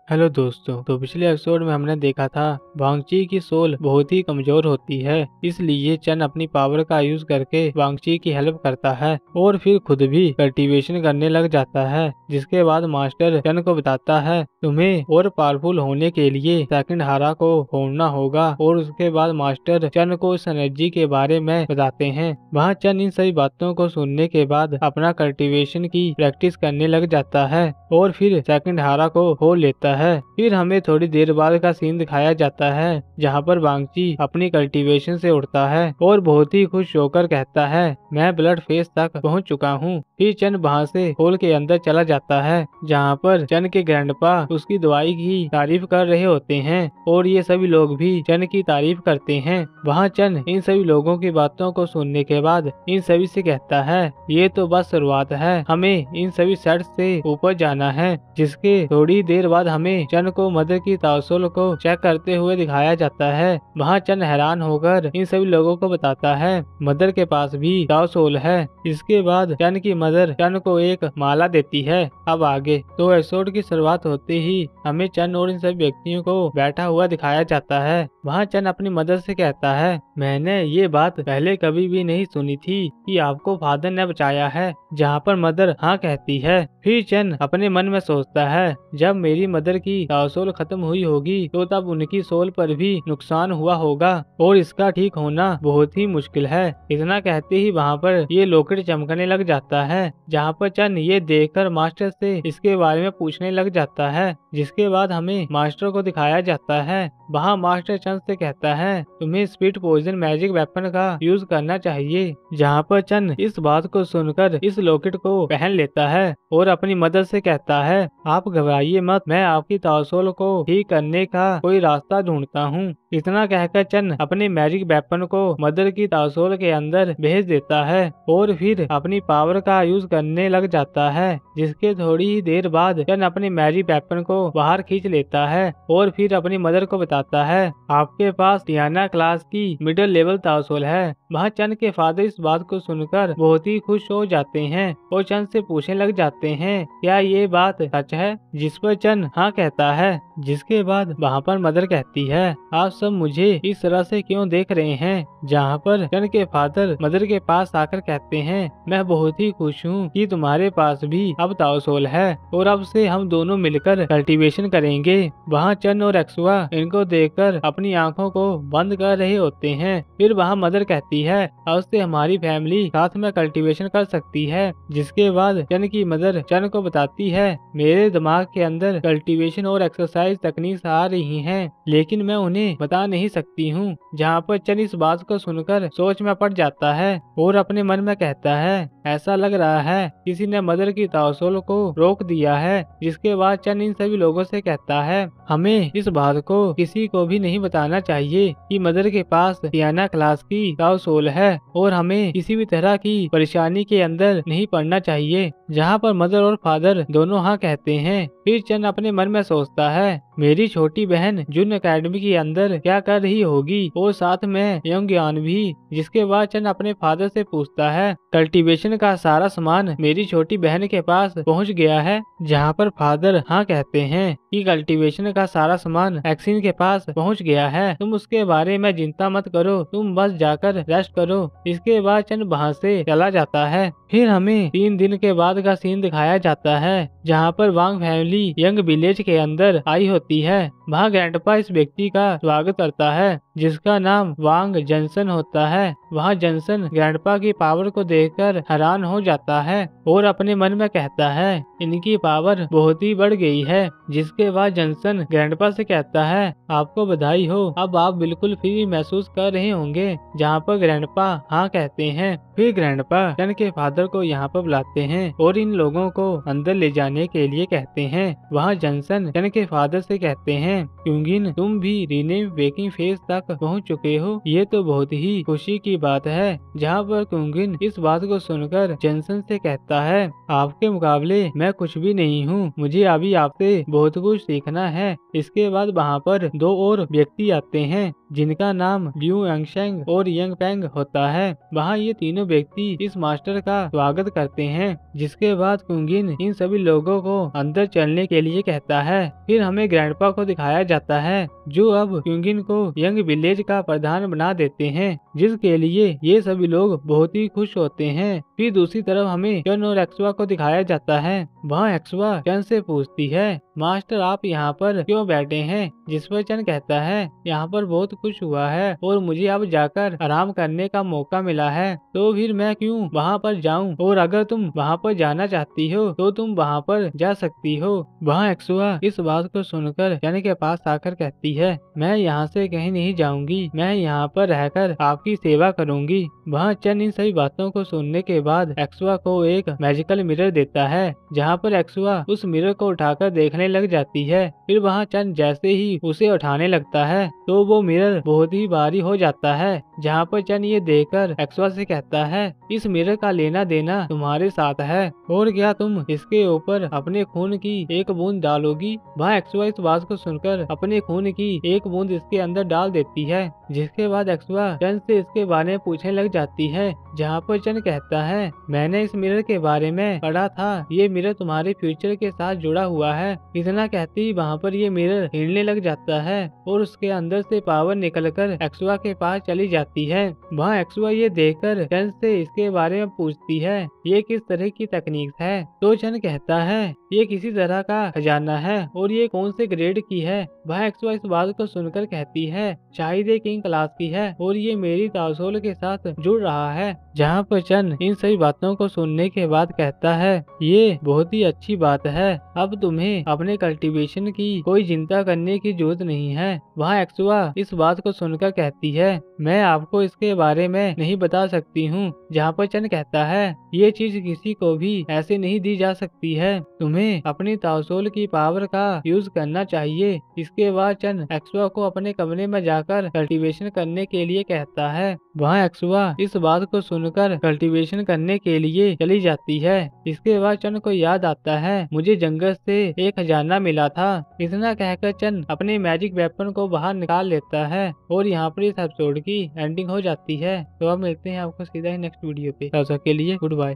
Hello दोस्तों। तो पिछले एपिसोड में हमने देखा था वांगची की सोल बहुत ही कमजोर होती है, इसलिए चन अपनी पावर का यूज करके वांगची की हेल्प करता है और फिर खुद भी कल्टीवेशन करने लग जाता है। जिसके बाद मास्टर चन को बताता है तुम्हें और पावरफुल होने के लिए सेकंड हारा को होना होगा और उसके बाद मास्टर चन को इस एनर्जी के बारे में बताते हैं। वहाँ चन इन सभी बातों को सुनने के बाद अपना कल्टीवेशन की प्रैक्टिस करने लग जाता है और फिर सेकंड हारा को हो लेता है। फिर हमें थोड़ी देर बाद का सीन दिखाया जाता है जहाँ पर वांगची अपनी कल्टीवेशन से उड़ता है और बहुत ही खुश होकर कहता है मैं ब्लड फेस तक पहुँच चुका हूँ। फिर चन वहाँ से होल के अंदर चला जाता है जहाँ पर चन के ग्रैंडपा उसकी दवाई की तारीफ कर रहे होते हैं और ये सभी लोग भी चन की तारीफ करते हैं। वहाँ चन इन सभी लोगों की बातों को सुनने के बाद इन सभी से कहता है ये तो बस शुरुआत है, हमें इन सभी सेट से ऊपर जाना है। जिसके थोड़ी देर बाद हमें चन को मदर की तासुल को चेक करते हुए दिखाया जाता है। वहाँ चन हैरान होकर इन सभी लोगों को बताता है मदर के पास भी तासुल है। इसके बाद चन की मदर चन को एक माला देती है। अब आगे तो एपिसोड की शुरुआत होते ही हमें चन और इन सभी व्यक्तियों को बैठा हुआ दिखाया जाता है। वहाँ चन अपनी मदर से कहता है मैंने ये बात पहले कभी भी नहीं सुनी थी कि आपको फादर ने बचाया है। जहाँ पर मदर हाँ कहती है। फिर चन अपने मन में सोचता है जब मेरी मदर की सोल खत्म हुई होगी तो तब उनकी सोल पर भी नुकसान हुआ होगा और इसका ठीक होना बहुत ही मुश्किल है। इतना कहते ही वहाँ पर ये लॉकेट चमकने लग जाता है। जहाँ पर चन ये देखकर मास्टर से इसके बारे में पूछने लग जाता है। जिसके बाद हमें मास्टर को दिखाया जाता है। वहाँ मास्टर चन से कहता है तुम्हें स्पीड पॉइजन मैजिक वेपन का यूज करना चाहिए। जहाँ पर चन इस बात को सुनकर इस लॉकेट को पहन लेता है और अपनी मदद से कहता है आप घबराइए मत, मैं आपकी तासुल को ठीक करने का कोई रास्ता ढूंढता हूँ। इतना कहकर चन अपने मैजिक वेपन को मदर की तासुल के अंदर भेज देता है और फिर अपनी पावर का यूज करने लग जाता है। जिसके थोड़ी ही देर बाद चन अपने मैजिक वेपन को बाहर खींच लेता है और फिर अपनी मदर को बताता है आपके पास टियाना क्लास की मिडिल लेवल तासुल है। वहाँ चन के फादर इस बात को सुनकर बहुत ही खुश हो जाते हैं और चन से पूछने लग जाते हैं क्या ये बात सच है। जिस पर चन हाँ कहता है। जिसके बाद वहाँ पर मदर कहती है आप सब मुझे इस तरह से क्यों देख रहे हैं। जहाँ पर चन के फादर मदर के पास आकर कहते हैं मैं बहुत ही खुश हूँ कि तुम्हारे पास भी अब तासुल है और अब से हम दोनों मिलकर कल्टीवेशन करेंगे। वहाँ चन और एक्सुआ इनको देखकर अपनी आंखों को बंद कर रहे होते हैं। फिर वहाँ मदर कहती है अब से हमारी फैमिली साथ में कल्टीवेशन कर सकती है। जिसके बाद चन की मदर चन को बताती है मेरे दिमाग के अंदर कल्टीवेशन और एक्सरसाइज तकनीक आ रही हैं, लेकिन मैं उन्हें बता नहीं सकती हूँ। जहाँ पर चन इस बात को सुनकर सोच में पड़ जाता है और अपने मन में कहता है ऐसा लग रहा है किसी ने मदर की तासुल को रोक दिया है। जिसके बाद चन इन सभी लोगों से कहता है हमें इस बात को किसी को भी नहीं बताना चाहिए कि मदर के पास टियाना क्लास की तासुल है और हमें किसी भी तरह की परेशानी के अंदर नहीं पड़ना चाहिए। जहाँ पर मदर और फादर दोनों हाँ कहते हैं। फिर चन अपने मन में सोचता है मेरी छोटी बहन जुन एकेडमी के अंदर क्या कर रही होगी और साथ में यंगयान भी। जिसके बाद चन अपने फादर से पूछता है कल्टीवेशन का सारा सामान मेरी छोटी बहन के पास पहुंच गया है। जहां पर फादर हाँ कहते हैं कि कल्टीवेशन का सारा सामान एक्सिन के पास पहुंच गया है, तुम उसके बारे में चिंता मत करो, तुम बस जाकर रेस्ट करो। इसके बाद चन वहां से चला जाता है। फिर हमें 3 दिन के बाद का सीन दिखाया जाता है जहाँ पर वांग फैमिली यंग विलेज के अंदर आई होती है। वहाँ ग्रैंडपा इस व्यक्ति का स्वागत करता है जिसका नाम वांग जंसन होता है। वहाँ जंसन ग्रैंडपा की पावर को देखकर हैरान हो जाता है और अपने मन में कहता है इनकी पावर बहुत ही बढ़ गई है। जिसके बाद जंसन ग्रैंडपा से कहता है आपको बधाई हो, अब आप बिल्कुल फ्री महसूस कर रहे होंगे। जहाँ पर ग्रैंडपा हाँ कहते हैं। फिर ग्रैंडपा चन के फादर को यहाँ पर बुलाते हैं और इन लोगों को अंदर ले जाने के लिए कहते हैं। वहाँ जंसन चन के फादर से कहते हैं क्योंगिन तुम भी रीनेम वेकिंग फेज तक पहुँच चुके हो, ये तो बहुत ही खुशी की बात है। जहाँ पर क्योंगिन इस बात को सुनकर जंसन से कहता है आपके मुकाबले मैं कुछ भी नहीं हूँ, मुझे अभी आपसे बहुत कुछ सीखना है। इसके बाद वहाँ पर 2 और व्यक्ति आते हैं जिनका नाम लिu यांगशेंग और यंग पेंग होता है। वहाँ ये तीनों व्यक्ति इस मास्टर का स्वागत करते हैं, जिसके बाद कुंगिन इन सभी लोगों को अंदर चलने के लिए कहता है। फिर हमें ग्रैंडपा को दिखाया जाता है, जो अब कुंगिन को यंग विलेज का प्रधान बना देते हैं, जिसके लिए ये सभी लोग बहुत ही खुश होते हैं। फिर दूसरी तरफ हमें चन और एक्सवा को दिखाया जाता है। वहाँ एक्सवा चन से पूछती है, मास्टर आप यहाँ पर क्यों बैठे हैं? जिस पर चन कहता है, यहाँ पर बहुत कुछ हुआ है और मुझे अब जाकर आराम करने का मौका मिला है, तो फिर मैं क्यों वहाँ पर जाऊँ? और अगर तुम वहाँ पर जाना चाहती हो तो तुम वहाँ पर जा सकती हो। वहाँ एक्सवा इस बात को सुनकर चन के पास आकर कहती है, मैं यहाँ से कहीं नहीं जाऊंगी, मैं यहाँ पर रहकर आपकी सेवा करूंगी। वहाँ चन इन सभी बातों को सुनने के बाद एक्सवा को एक मैजिकल मिरर देता है, जहाँ पर एक्सवा उस मिरर को उठाकर देखने लग जाती है। फिर वहाँ चन जैसे ही उसे उठाने लगता है तो वो मिरर बहुत ही भारी हो जाता है, जहाँ पर चन ये देखकर एक्सवा से कहता है, इस मिरर का लेना देना तुम्हारे साथ है और क्या तुम इसके ऊपर अपने खून की एक बूंद डालोगी? वहाँ एक्सवा इस बात को सुनकर अपने खून की एक बूंद इसके अंदर डाल देती है, जिसके बाद एक्सवा चन से इसके बारे में पूछने लग जाती है, जहाँ पर चन कहता है, मैंने इस मिरर के बारे में पढ़ा था, ये मिरर तुम्हारे फ्यूचर के साथ जुड़ा हुआ है। इतना कहते ही वहाँ पर ये मिरर हिलने लग जाता है और उसके अंदर से पावर निकलकर एक्सवा के पास चली जाती है। वहाँ एक्सवा ये देखकर चन से इसके बारे में पूछती है, ये किस तरह की तकनीक है? तो चन कहता है, ये किसी तरह का खजाना है और ये कौन से ग्रेड की है? वह एक्सवा इस बात को सुनकर कहती है, शायद ये किंग क्लास की है और ये मेरी तासोल के साथ जुड़ रहा है। जहाँ पर चन इन सभी बातों को सुनने के बाद कहता है, ये बहुत ही अच्छी बात है, अब तुम्हें अपने कल्टीवेशन की कोई चिंता करने की जरूरत नहीं है। वहाँ एक्सवा इस बात को सुनकर कहती है, मैं आपको इसके बारे में नहीं बता सकती हूँ। जहाँ पर चन कहता है, ये चीज किसी को भी ऐसे नहीं दी जा सकती है, तुम्हें अपनी तासोल की पावर का यूज करना चाहिए। इसके बाद चन एक्सवा को अपने कमरे में जाकर कल्टीवेशन करने के लिए कहता है। वहाँ एक्सवा इस बात को सुनकर कल्टीवेशन करने के लिए चली जाती है। इसके बाद चन को याद आता है, मुझे जंगल से एक खजाना मिला था। इतना कहकर चन अपने मैजिक वेपन को बाहर निकाल लेता है और यहाँ पर इस एपिसोड की एंडिंग हो जाती है। तो अब मिलते हैं आपको सीधा ही नेक्स्ट वीडियो पे। तब तक के लिए गुड बाय।